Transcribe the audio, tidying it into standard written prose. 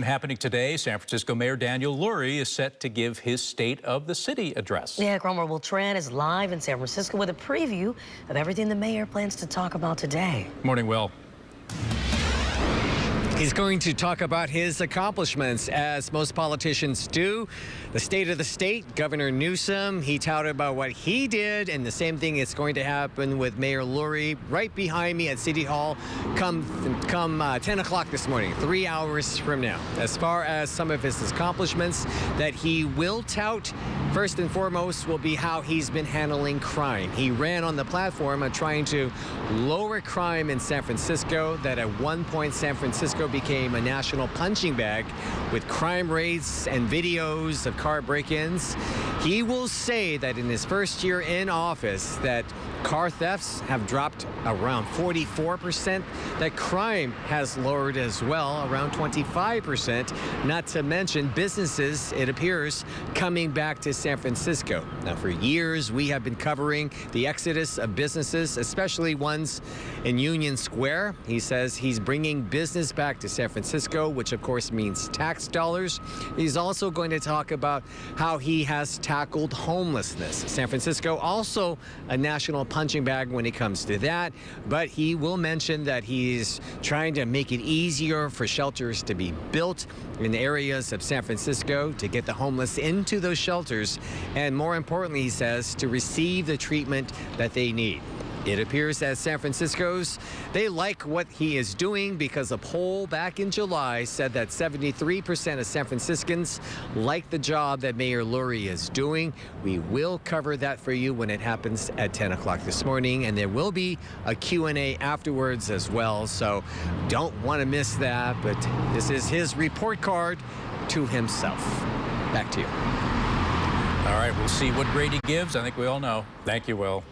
Happening today, San Francisco Mayor Daniel Lurie is set to give his State of the City address. Yeah, Cromer Will Tran is live in San Francisco with a preview of everything the mayor plans to talk about today. Morning, Will. He's going to talk about his accomplishments, as most politicians do. The state of the state, Governor Newsom, he touted about what he did, and the same thing is going to happen with Mayor Lurie right behind me at City Hall come 10 o'clock this morning, 3 hours from now. As far as some of his accomplishments that he will tout, first and foremost will be how he's been handling crime. He ran on the platform of trying to lower crime in San Francisco, that at one point San Francisco became a national punching bag with crime rates and videos of car break-ins. He will say that in his first year in office that car thefts have dropped around 44%, that crime has lowered as well, around 25%, not to mention businesses, it appears, coming back to San Francisco. Now, for years, we have been covering the exodus of businesses, especially ones in Union Square. He says he's bringing business back to San Francisco, which of course means tax dollars. He's also going to talk about how he has tackled homelessness. San Francisco also a national punching bag when it comes to that, but he will mention that he's trying to make it easier for shelters to be built in areas of San Francisco to get the homeless into those shelters, and more importantly, he says, to receive the treatment that they need. It appears that San Francisco's, they like what he is doing, because a poll back in July said that 73% of San Franciscans like the job that Mayor Lurie is doing. We will cover that for you when it happens at 10 o'clock this morning, and there will be a Q&A afterwards as well, so don't want to miss that. But this is his report card to himself. Back to you. All right, we'll see what grade he gives. I think we all know. Thank you, Will.